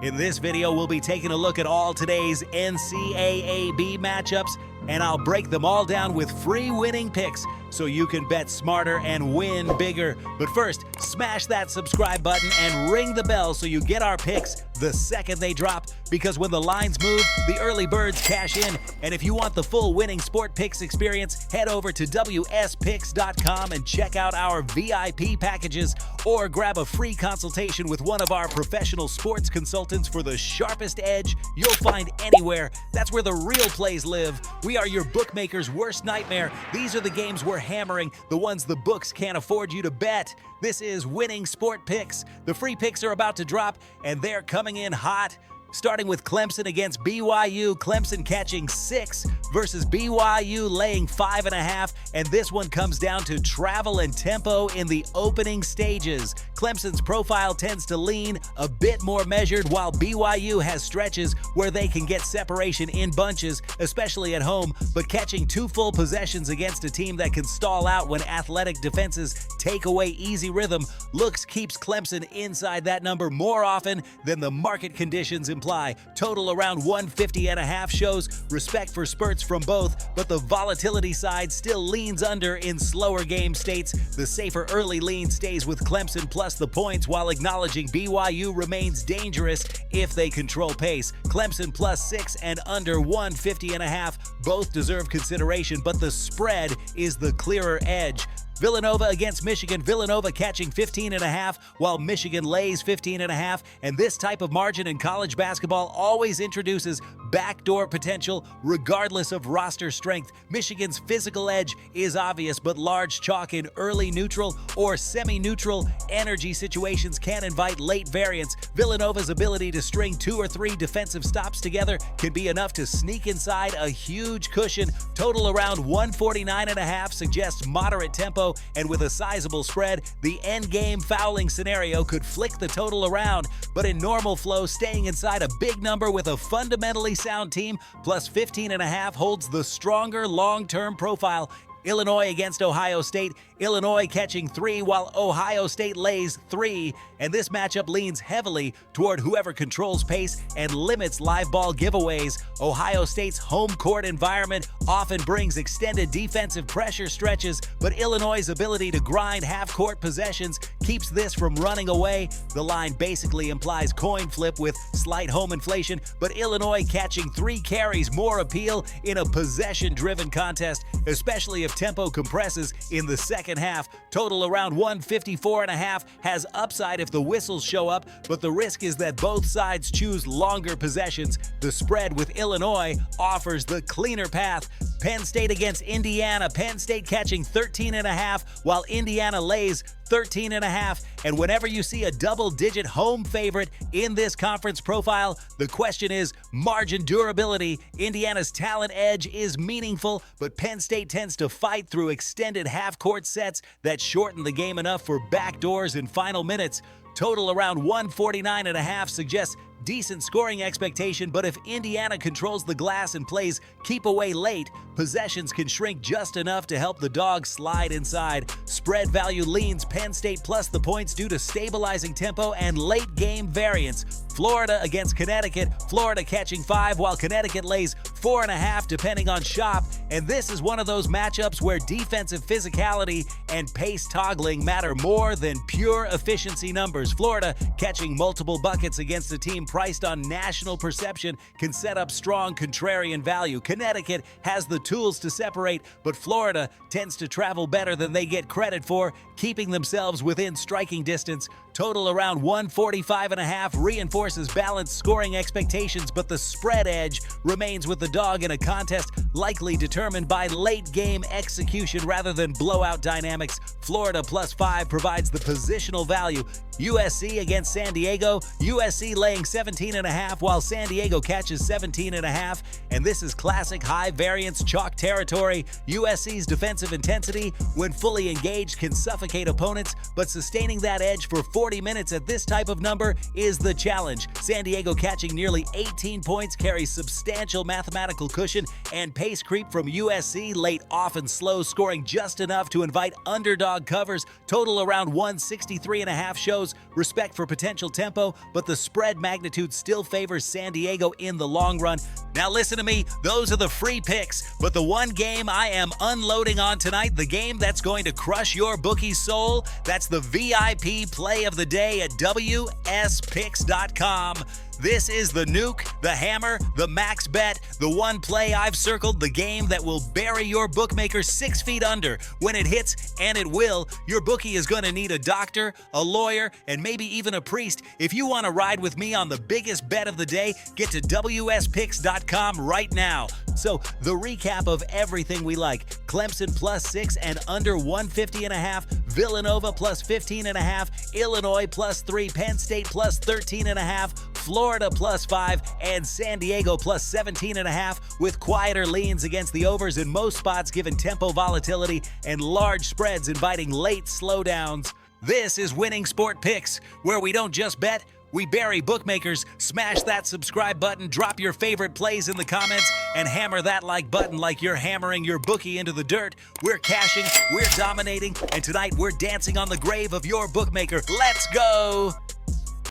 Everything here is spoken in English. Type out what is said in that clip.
In this video, we'll be taking a look at all today's NCAAB matchups, and I'll break them all down with free winning picks so you can bet smarter and win bigger. But first, smash that subscribe button and ring the bell so you get our picks the second they drop, because when the lines move, the early birds cash in. And if you want the full winning sport picks experience, head over to wspicks.com and check out our VIP packages, or grab a free consultation with one of our professional sports consultants for the sharpest edge you'll find anywhere. That's where the real plays live. We are your bookmaker's worst nightmare. These are the games we're hammering, the ones the books can't afford you to bet. This is Winning Sport Picks. The free picks are about to drop, and they're coming in hot. Starting with Clemson against BYU, Clemson catching 6 versus BYU laying 5.5, and this one comes down to travel and tempo in the opening stages. Clemson's profile tends to lean a bit more measured, while BYU has stretches where they can get separation in bunches, especially at home, but catching 2 full possessions against a team that can stall out when athletic defenses take away easy rhythm keeps Clemson inside that number more often than the market conditions imply. Total around 150.5 shows respect for spurts from both, but the volatility side still leans under in slower game states. The safer early lean stays with Clemson plus the points, while acknowledging BYU remains dangerous if they control pace. Clemson plus 6 and under 150.5 both deserve consideration, but the spread is the clearer edge. Villanova against Michigan. Villanova catching 15.5, while Michigan lays 15.5. And this type of margin in college basketball always introduces backdoor potential regardless of roster strength. Michigan's physical edge is obvious, but large chalk in early neutral or semi-neutral energy situations can invite late variance. Villanova's ability to string 2 or 3 defensive stops together can be enough to sneak inside a huge cushion. Total around 149.5 suggests moderate tempo, and with a sizable spread, the endgame fouling scenario could flick the total around. But in normal flow, staying inside a big number with a fundamentally sound team plus 15.5 holds the stronger long-term profile. Illinois against Ohio State. Illinois catching 3 while Ohio State lays 3, and this matchup leans heavily toward whoever controls pace and limits live ball giveaways. Ohio State's home court environment often brings extended defensive pressure stretches, but Illinois' ability to grind half-court possessions keeps this from running away. The line basically implies coin flip with slight home inflation, but Illinois catching 3 carries more appeal in a possession-driven contest, especially if tempo compresses in the second half. Total around 154.5 has upside if the whistles show up, but the risk is that both sides choose longer possessions. The spread with Illinois offers the cleaner path. Penn State against Indiana. Penn State catching 13.5 while Indiana lays 13.5. And whenever you see a double-digit home favorite in this conference profile, the question is margin durability. Indiana's talent edge is meaningful, but Penn State tends to fight through extended half-court sets that shorten the game enough for backdoors in final minutes. Total around 149.5 suggests decent scoring expectation, but if Indiana controls the glass and plays keep away late, possessions can shrink just enough to help the Dogs slide inside. Spread value leans Penn State plus the points due to stabilizing tempo and late game variance. Florida against Connecticut. Florida catching 5 while Connecticut lays 4.5 depending on shop, and this is one of those matchups where defensive physicality and pace toggling matter more than pure efficiency numbers. Florida catching multiple buckets against a team priced on national perception can set up strong contrarian value. Connecticut has the tools to separate, but Florida tends to travel better than they get credit for, keeping themselves within striking distance. Total around 145.5 reinforces balanced scoring expectations, but the spread edge remains with the dog in a contest likely determined by late game execution rather than blowout dynamics. Florida plus 5 provides the positional value. USC against San Diego. USC laying 17.5 while San Diego catches 17.5, and this is classic high variance chalk territory. USC's defensive intensity when fully engaged can suffocate opponents, but sustaining that edge for 40 minutes at this type of number is the challenge. San Diego catching nearly 18 points carries substantial mathematical cushion, and pace creep from USC, late often slow, scoring just enough to invite underdog covers. Total around 163.5 shows respect for potential tempo, but the spread magnitude still favors San Diego in the long run. Now listen to me, those are the free picks, but the one game I am unloading on tonight, the game that's going to crush your bookie's soul, that's the VIP play of the day at WSPicks.com. This is the nuke, the hammer, the max bet, the one play I've circled, the game that will bury your bookmaker 6 feet under. When it hits, and it will, your bookie is going to need a doctor, a lawyer, and maybe even a priest. If you want to ride with me on the biggest bet of the day, get to WSPicks.com right now. So, the recap of everything we like: Clemson +6 and under 150.5, Villanova +15.5, Illinois +3, Penn State +13.5, Florida +5, and San Diego +17.5, with quieter leans against the overs in most spots given tempo volatility and large spreads inviting late slowdowns. This is Winning Sport Picks, where we don't just bet, we bury bookmakers. Smash that subscribe button, drop your favorite plays in the comments, and hammer that like button like you're hammering your bookie into the dirt. We're cashing, we're dominating, and tonight we're dancing on the grave of your bookmaker. Let's go!